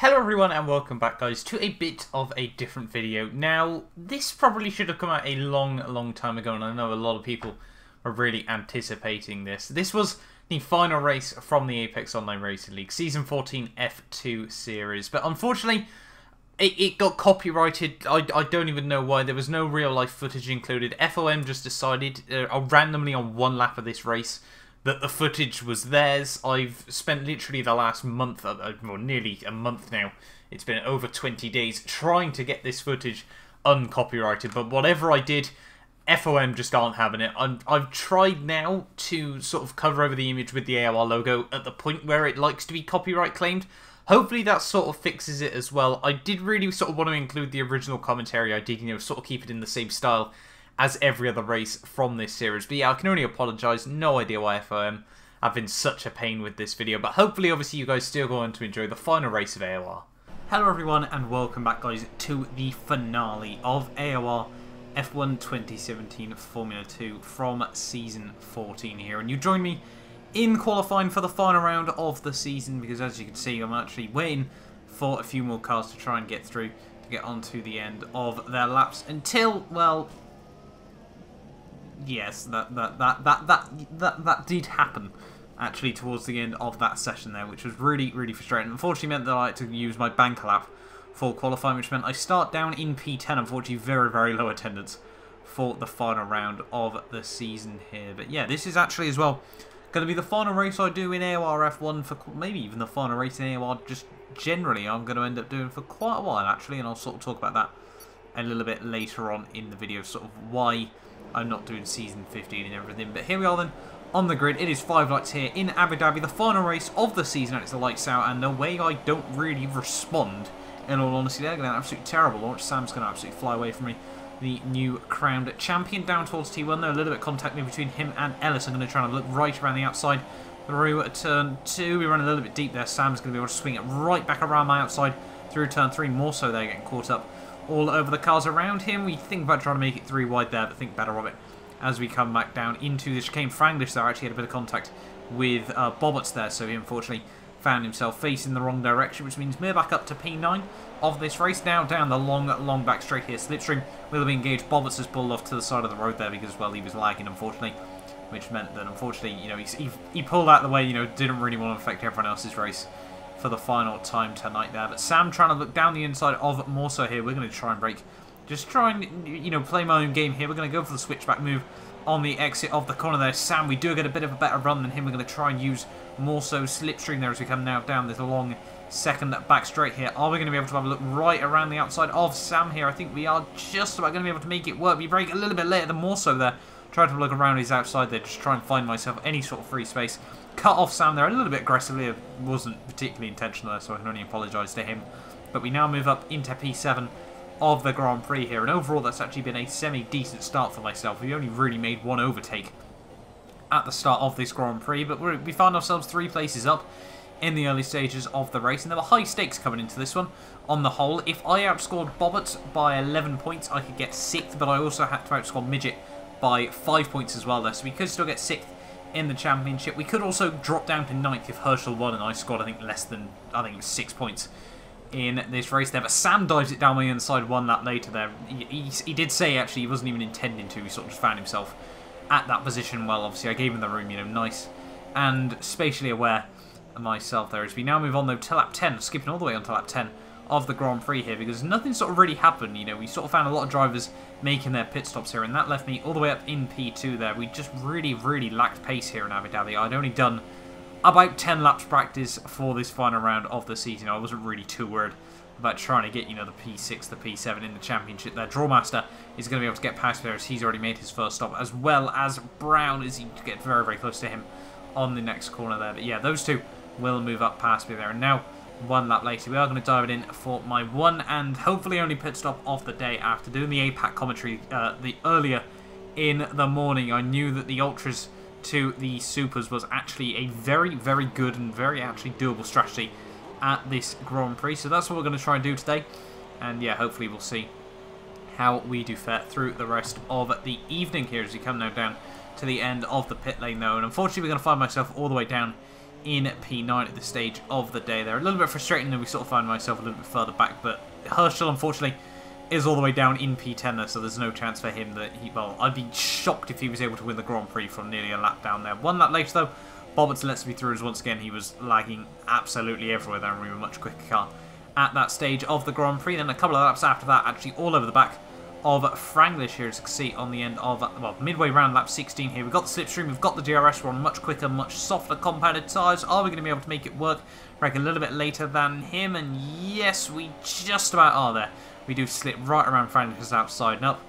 Hello everyone and welcome back guys to a bit of a different video. Now this probably should have come out a long time ago and I know a lot of people were really anticipating this. This was the final race from the Apex Online Racing League Season 14 F2 series, but unfortunately it got copyrighted. I don't even know why. There was no real life footage included. FOM just decided randomly on one lap of this race that the footage was theirs. I've spent literally the last month, or nearly a month now, it's been over 20 days, trying to get this footage uncopyrighted, but whatever I did, FOM just aren't having it. I've tried now to sort of cover over the image with the AOR logo at the point where it likes to be copyright claimed. Hopefully that sort of fixes it as well. I did really sort of want to include the original commentary. I did, sort of keep it in the same style as every other race from this series. But yeah, I can only apologise. No idea why FOM have been such a pain with this video. But hopefully, obviously, you guys still go on to enjoy the final race of AOR. Hello everyone and welcome back guys to the finale of AOR F1 2017 Formula 2 from Season 14 here. And you join me in qualifying for the final round of the season because as you can see, I'm actually waiting for a few more cars to try and get through to get onto the end of their laps until, well, yes, that did happen actually towards the end of that session there, which was really frustrating. Unfortunately meant that I had to use my banker lap for qualifying, which meant I start down in P10. Unfortunately, very low attendance for the final round of the season here. But yeah, this is actually as well going to be the final race I do in AOR F1 for maybe even the final race in AOR just generally I'm going to end up doing for quite a while actually, and I'll sort of talk about that a little bit later on in the video, sort of why I'm not doing Season 15 and everything. But here we are then on the grid. It is 5 lights here in Abu Dhabi, the final race of the season, and it's the lights out, and the way I don't really respond, in all honesty, they're going to absolutely terrible launch. Sam's going to absolutely fly away from me. The new crowned champion down towards T1 there, a little bit of contact move between him and Ellis. I'm going to try and look right around the outside through turn 2. We run a little bit deep there. Sam's going to be able to swing it right back around my outside through turn 3. More so they're getting caught up all over the cars around him. We think about trying to make it 3 wide there, but think better of it as we come back down into the chicane. Franglish there actually had a bit of contact with Bobbitt's there, so he unfortunately found himself facing the wrong direction, which means we're back up to P9 of this race. Now down the long back straight here. Slipstream will be engaged. Bobbitt's has pulled off to the side of the road there because, well, he was lagging, unfortunately, which meant that, unfortunately, he pulled out the way, didn't really want to affect everyone else's race for the final time tonight there. But Sam trying to look down the inside of Morso here. We're going to try and break. Just try and, play my own game here. We're going to go for the switchback move on the exit of the corner there. Sam, we do get a bit of a better run than him. We're going to try and use Morso slipstream there as we come now down this long second back straight here. Are we going to be able to have a look right around the outside of Sam here? I think we are just about going to be able to make it work. We break a little bit later than Morso there. Try to look around his outside there. Just try and find myself any sort of free space. Cut off Sam there a little bit aggressively. It wasn't particularly intentional there, so I can only apologise to him. But we now move up into P7 of the Grand Prix here, and overall that's actually been a semi-decent start for myself. We only really made one overtake at the start of this Grand Prix, but we found ourselves 3 places up in the early stages of the race, and there were high stakes coming into this one on the whole. If I outscored Bobbitt by 11 points, I could get 6th, but I also had to outscore Midget by 5 points as well there, so we could still get 6th in the championship. We could also drop down to 9th if Herschel won, and I scored, I think, less than, it was 6 points in this race there. But Sam dives it down my inside 1 lap later there. He did say, actually, he wasn't even intending to. He sort of just found himself at that position. Well, obviously, I gave him the room, nice and spatially aware of myself there. As we now move on, though, to lap 10, skipping all the way on to lap 10 of the Grand Prix here, because nothing sort of really happened. We sort of found a lot of drivers making their pit stops here, and that left me all the way up in P2 there. We just really lacked pace here in Abu Dhabi. I'd only done about 10 laps practice for this final round of the season. I wasn't really too worried about trying to get, the P6, the P7 in the championship there. Drawmaster is going to be able to get past there as he's already made his first stop, as well as Brown as he gets very close to him on the next corner there. But yeah, those two will move up past me there. And now, 1 lap later, we are going to dive it in for my one and hopefully only pit stop of the day. After doing the APAC commentary earlier in the morning, I knew that the Ultras to the Supers was actually a very good and very actually doable strategy at this Grand Prix. So that's what we're going to try and do today. And yeah, hopefully we'll see how we do fare through the rest of the evening here as we come now down to the end of the pit lane though. And unfortunately we're going to find myself all the way down in P9 at this stage of the day there. A little bit frustrating that we sort of find myself a little bit further back, but Herschel, unfortunately, is all the way down in P10 there, so there's no chance for him that he... Well, I'd be shocked if he was able to win the Grand Prix from nearly a lap down there. 1 lap later, though, Bobbitt lets me through as once again he was lagging absolutely everywhere there, and we were a much quicker car at that stage of the Grand Prix. Then a couple of laps after that, actually all over the back of Franglish here, as you can see on the end of, well, midway round lap 16 here. We've got the slipstream, we've got the DRS, we're on much quicker, much softer compounded tyres. Are we going to be able to make it work? I reckon a little bit later than him, and yes, we just about are there. We do slip right around Franglish's outside and up,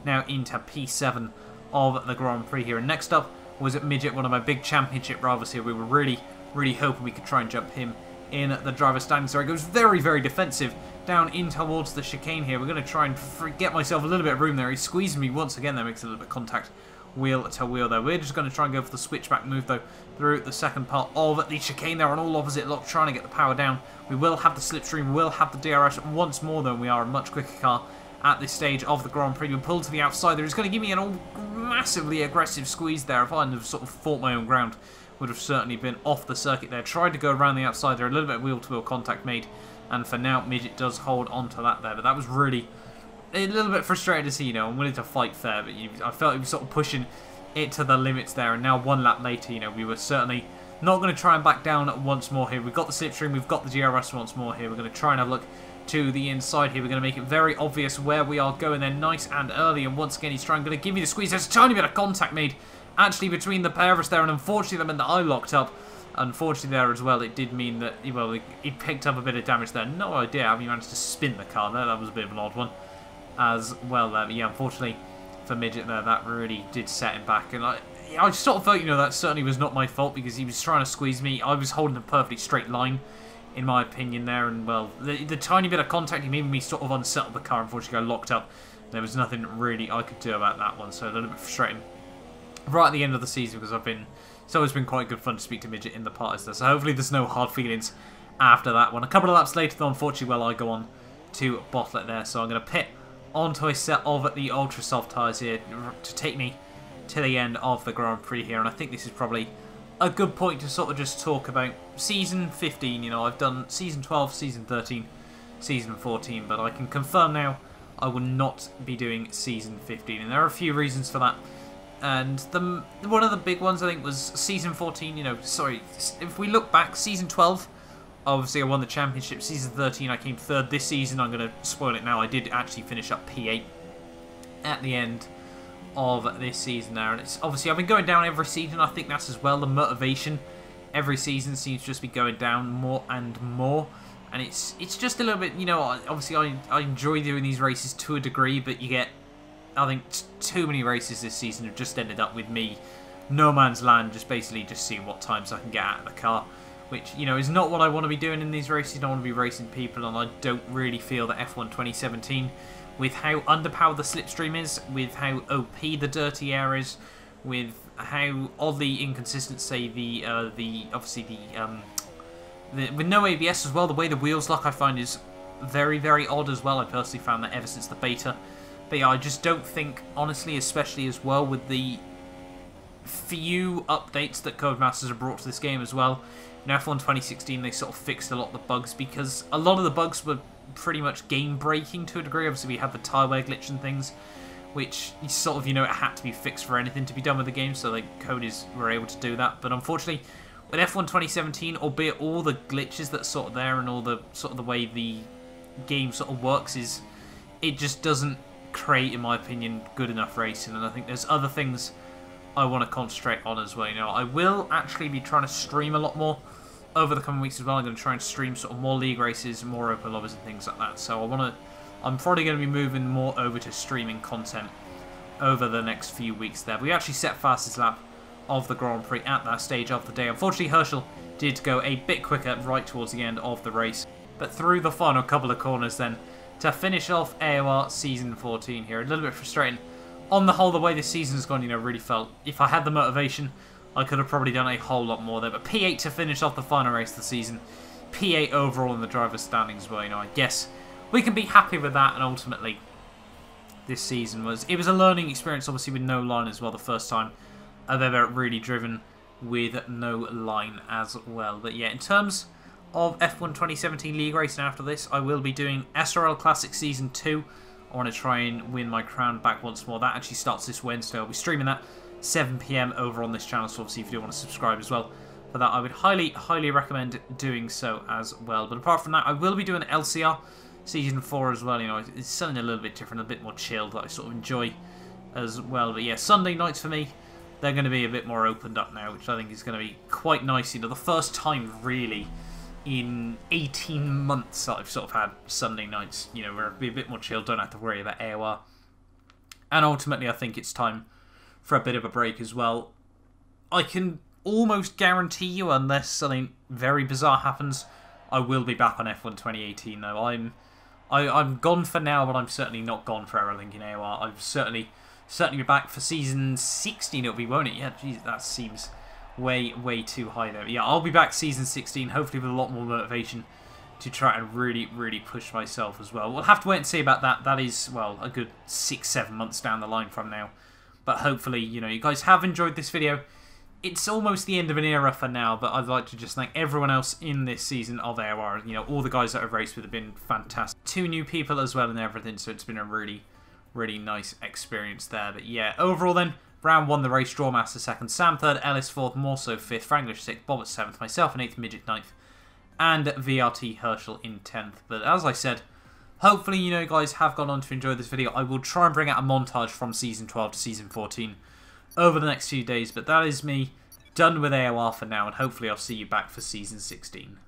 now into P7 of the Grand Prix here. And next up was at Midget, one of my big championship rivals here. We were really hoping we could try and jump him in the driver's standings. So he goes very defensive down in towards the chicane here. We're going to try and get myself a little bit of room there. He squeezed me once again. That makes a little bit of contact wheel to wheel there. We're just going to try and go for the switchback move though through the second part of the chicane there on all opposite lock, trying to get the power down. We will have the slipstream, we will have the DRS once more though. We are a much quicker car at this stage of the Grand Prix. We pull to the outside there. He's going to give me an all massively aggressive squeeze there. If I hadn't have sort of fought my own ground, would have certainly been off the circuit there. Tried to go around the outside there, a little bit of wheel-to-wheel contact made, and for now Midget does hold on to that there. But that was really a little bit frustrating to see, you know. I'm willing to fight fair, but I felt he was sort of pushing it to the limits there, and now 1 lap later, you know, we were certainly not going to try and back down once more here. We've got the slipstream, we've got the DRS once more here. We're going to try and have a look to the inside here. We're going to make it very obvious where we are going there, nice and early, and once again he's going to give me the squeeze. There's a tiny bit of contact made actually between the pair of us there, and unfortunately the meant that I locked up. Unfortunately there as well, it did mean that, well, he picked up a bit of damage there. No idea how he managed to spin the car there. That was a bit of an odd one as well there. But yeah, unfortunately for Midget there, that really did set him back. And I sort of felt, you know, that certainly was not my fault because he was trying to squeeze me. I was holding a perfectly straight line, in my opinion there. And, well, the tiny bit of contact, he made me sort of unsettle the car. Unfortunately, I locked up. There was nothing really I could do about that one. So a little bit frustrating right at the end of the season because it's always been quite good fun to speak to Midget in the parties there. So hopefully there's no hard feelings after that one. A couple of laps later though, unfortunately, well, I go on to bottle it there. So I'm going to pit onto a set of the ultra soft tyres here to take me to the end of the Grand Prix here. And I think this is probably a good point to sort of just talk about Season 15. You know, I've done Season 12, Season 13, Season 14, but I can confirm now I will not be doing Season 15. And there are a few reasons for that. And one of the big ones, I think, was Season 14, you know, sorry, if we look back, Season 12, obviously I won the championship. Season 13, I came third. This season, I'm going to spoil it now, I did actually finish up P8 at the end of this season there. And it's obviously, I've been going down every season. I think that's as well the motivation. Every season seems to just be going down more and more. And it's just a little bit, you know, obviously I enjoy doing these races to a degree, but you get, I think, too many races this season have just ended up with me no man's land, just basically just seeing what times I can get out of the car, which, you know, is not what I want to be doing in these races. I don't want to be racing people, and I don't really feel that F1 2017, with how underpowered the slipstream is, with how OP the dirty air is, with how oddly inconsistent, say, with no ABS as well, the way the wheels lock I find is very odd as well. I personally found that ever since the beta. But yeah, I just don't think, honestly, especially as well with the few updates that Codemasters have brought to this game as well. In F1 2016, they sort of fixed a lot of the bugs because a lot of the bugs were pretty much game-breaking to a degree. Obviously, we had the tyre wear glitch and things, which sort of, you know, it had to be fixed for anything to be done with the game, so like coders were able to do that. But unfortunately, with F1 2017, albeit all the glitches that's sort of there and all the sort of the way the game sort of works is, it just doesn't create, in my opinion, good enough racing. And I think there's other things I want to concentrate on as well. You know, I will actually be trying to stream a lot more over the coming weeks as well. I'm going to try and stream sort of more league races, more open lobbies and things like that. So I'm probably going to be moving more over to streaming content over the next few weeks there. We actually set fastest lap of the Grand Prix at that stage of the day. Unfortunately, Herschel did go a bit quicker right towards the end of the race. But through the final couple of corners then, to finish off AOR Season 14 here. A little bit frustrating. On the whole, the way this season has gone, you know, really felt, if I had the motivation, I could have probably done a whole lot more there. But P8 to finish off the final race of the season. P8 overall in the driver's standings as well, you know, I guess we can be happy with that. And ultimately, this season was a learning experience, obviously with no line as well, the first time I've ever really driven with no line as well. But yeah, in terms of F1 2017 League Racing after this, I will be doing SRL Classic Season 2. I want to try and win my crown back once more. That actually starts this Wednesday. I'll be streaming that 7 PM over on this channel, so obviously if you do want to subscribe as well for that, I would highly recommend doing so as well. But apart from that, I will be doing LCR Season 4 as well. You know, it's something a little bit different, a bit more chilled that I sort of enjoy as well. But yeah, Sunday nights for me, they're going to be a bit more opened up now, which I think is going to be quite nice. You know, the first time really in 18 months that I've sort of had Sunday nights, you know, where it'll be a bit more chilled, don't have to worry about AOR. And ultimately, I think it's time for a bit of a break as well. I can almost guarantee you, unless something very bizarre happens, I will be back on F1 2018 though. I'm gone for now, but I'm certainly not gone forever, I think, in AOR. I've certainly be back for Season 16, it'll be, won't it? Yeah, geez, that seems way too high there. But yeah, I'll be back Season 16, hopefully with a lot more motivation to try and really push myself as well. We'll have to wait and see about that. That is, well, a good 6-7 months down the line from now. But hopefully, you know, you guys have enjoyed this video. It's almost the end of an era for now, but I'd like to just thank everyone else in this season of AOR. You know, all the guys that I've raced with have been fantastic. 2 new people as well and everything, so it's been a really nice experience there. But yeah, overall then, Brown won the race, Drawmaster 2nd, Sam 3rd, Ellis 4th, Morso 5th, Franglish 6th, Bob at 7th, myself in 8th, Midget 9th, and VRT Herschel in 10th. But as I said, hopefully, you know, you guys have gone on to enjoy this video. I will try and bring out a montage from Season 12 to Season 14 over the next few days, but that is me done with AOR for now, and hopefully I'll see you back for Season 16.